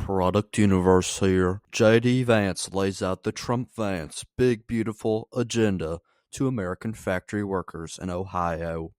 Product Universe here. JD Vance lays out the Trump Vance big beautiful agenda to American factory workers in Ohio.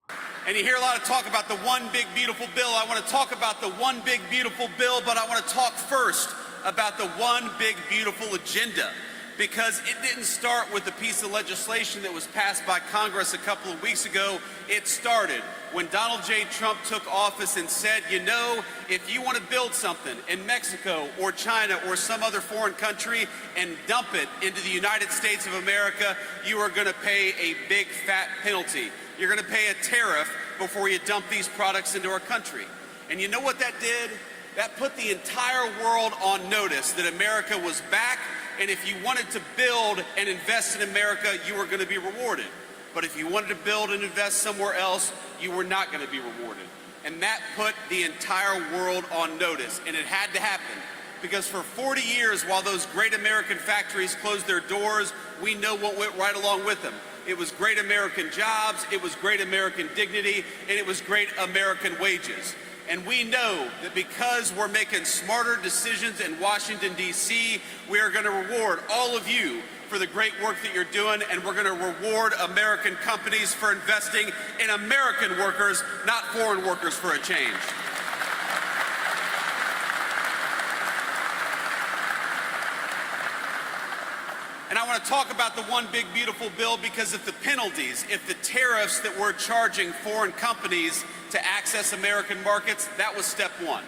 And you hear a lot of talk about the one big beautiful bill. I want to talk about the one big beautiful bill, but I want to talk first about the one big beautiful agenda, because it didn't start with the piece of legislation that was passed by Congress a couple of weeks ago. It started when Donald J. Trump took office and said, you know, if you want to build something in Mexico or China or some other foreign country and dump it into the United States of America, you are going to pay a big fat penalty. You're going to pay a tariff before you dump these products into our country. And you know what that did? That put the entire world on notice that America was back, and if you wanted to build and invest in America, you were going to be rewarded. But if you wanted to build and invest somewhere else, you were not going to be rewarded. And that put the entire world on notice, and it had to happen. Because for 40 years, while those great American factories closed their doors, we know what went right along with them. It was great American jobs, it was great American dignity, and it was great American wages. And we know that because we're making smarter decisions in Washington, D.C., we are going to reward all of you for the great work that you're doing, and we're going to reward American companies for investing in American workers, not foreign workers, for a change. And I want to talk about the one big beautiful bill because if the penalties, if the tariffs that we're charging foreign companies to access American markets, that was step one.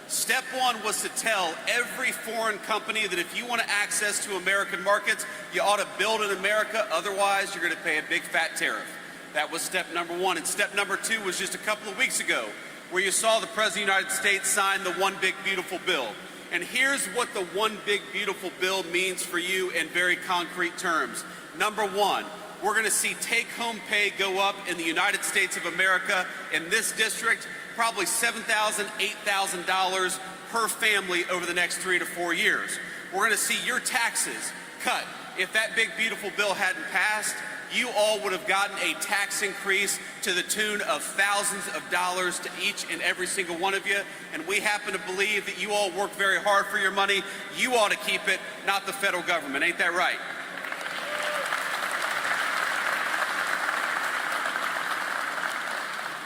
Step one was to tell every foreign company that if you want to access to American markets, you ought to build in America, otherwise you're going to pay a big fat tariff. That was step number one. And step number two was just a couple of weeks ago, where you saw the President of the United States sign the one big beautiful bill. And here's what the one big beautiful bill means for you in very concrete terms. Number one, we're going to see take-home pay go up in the United States of America, in this district, probably $7,000, $8,000 per family over the next 3 to 4 years. We're going to see your taxes cut. If that big beautiful bill hadn't passed, you all would have gotten a tax increase to the tune of thousands of dollars to each and every single one of you. And we happen to believe that you all work very hard for your money. You ought to keep it, not the federal government. Ain't that right?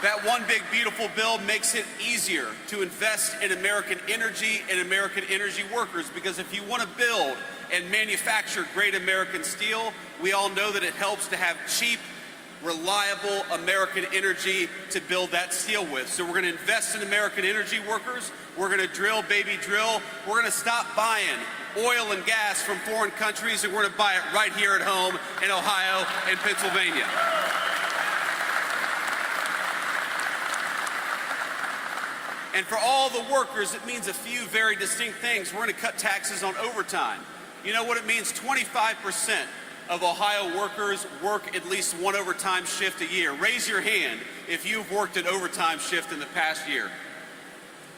That one big beautiful bill makes it easier to invest in American energy and American energy workers, because if you want to build and manufacture great American steel, we all know that it helps to have cheap, reliable American energy to build that steel with. So we're going to invest in American energy workers. We're going to drill, baby, drill. We're going to stop buying oil and gas from foreign countries, and we're going to buy it right here at home in Ohio and Pennsylvania. And for all the workers, it means a few very distinct things. We're going to cut taxes on overtime. You know what it means? 25% of Ohio workers work at least one overtime shift a year. Raise your hand if you've worked an overtime shift in the past year.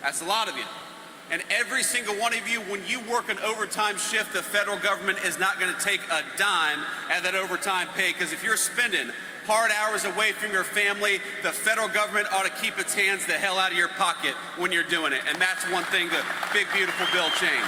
That's a lot of you. And every single one of you, when you work an overtime shift, the federal government is not going to take a dime at that overtime pay, because if you're spending hard hours away from your family, the federal government ought to keep its hands the hell out of your pocket when you're doing it. And that's one thing the big beautiful bill changed.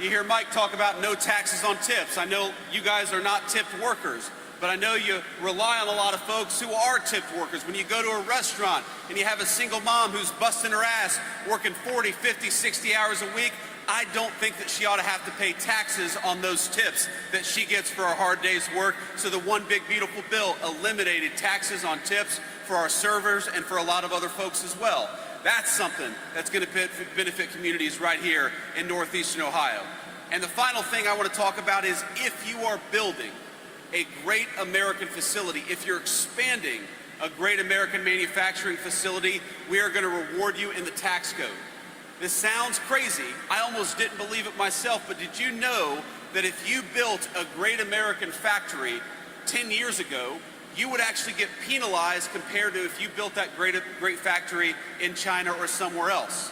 You hear Mike talk about no taxes on tips. I know you guys are not tipped workers, but I know you rely on a lot of folks who are tipped workers. When you go to a restaurant and you have a single mom who's busting her ass, working 40, 50, 60 hours a week, I don't think that she ought to have to pay taxes on those tips that she gets for a hard day's work. So the one big beautiful bill eliminated taxes on tips for our servers and for a lot of other folks as well. That's something that's going to benefit communities right here in northeastern Ohio. And the final thing I want to talk about is, if you are building a great American facility, if you're expanding a great American manufacturing facility, we are going to reward you in the tax code. This sounds crazy. I almost didn't believe it myself, but did you know that if you built a great American factory 10 years ago, you would actually get penalized compared to if you built that great factory in China or somewhere else?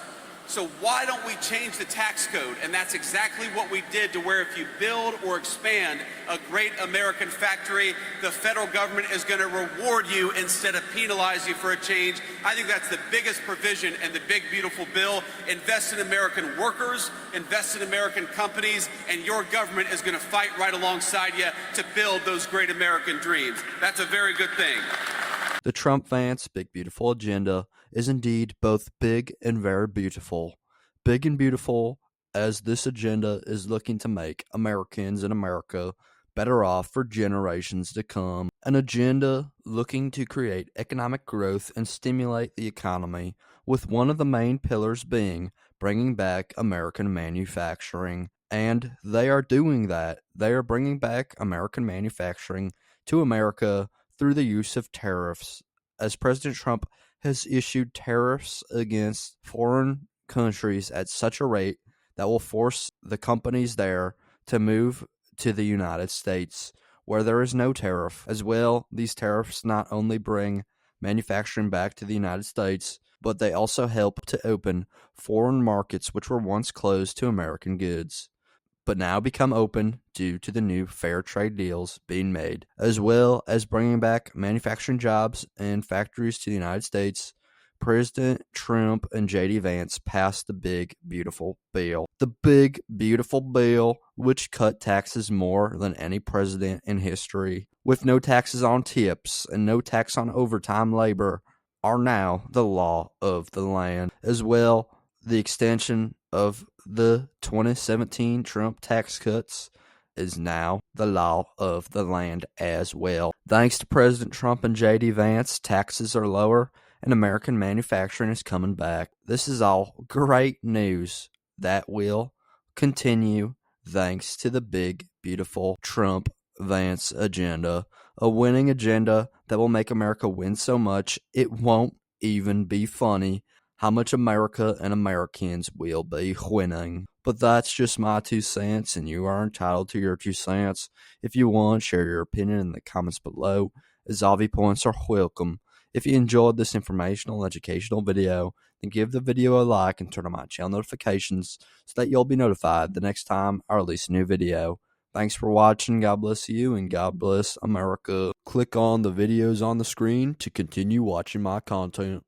So why don't we change the tax code? And that's exactly what we did, to where if you build or expand a great American factory, the federal government is going to reward you instead of penalize you for a change. I think that's the biggest provision in the big, beautiful bill. Invest in American workers, invest in American companies, and your government is going to fight right alongside you to build those great American dreams. That's a very good thing. The Trump Vance Big Beautiful Agenda is indeed both big and very beautiful. Big and beautiful as this agenda is looking to make Americans in America better off for generations to come. An agenda looking to create economic growth and stimulate the economy, with one of the main pillars being bringing back American manufacturing. And they are doing that. They are bringing back American manufacturing to America through the use of tariffs, as President Trump has issued tariffs against foreign countries at such a rate that will force the companies there to move to the United States, where there is no tariff. As well, these tariffs not only bring manufacturing back to the United States, but they also help to open foreign markets which were once closed to American goods, but now become open due to the new fair trade deals being made, as well as bringing back manufacturing jobs and factories to the United States. President Trump and JD Vance passed the Big Beautiful Bill. The Big Beautiful Bill, which cut taxes more than any president in history, with no taxes on tips and no tax on overtime labor, are now the law of the land. As well, the extension of the 2017 Trump tax cuts is now the law of the land as well. Thanks to President Trump and JD Vance, taxes are lower and American manufacturing is coming back. This is all great news that will continue thanks to the Big Beautiful Trump Vance agenda, a winning agenda that will make America win so much it won't even be funny how much America and Americans will be winning. But that's just my 2 cents, and you are entitled to your 2 cents. If you want, share your opinion in the comments below, as all viewpoints are welcome. If you enjoyed this informational, educational video, then give the video a like and turn on my channel notifications so that you'll be notified the next time I release a new video. Thanks for watching. God bless you, and God bless America. Click on the videos on the screen to continue watching my content.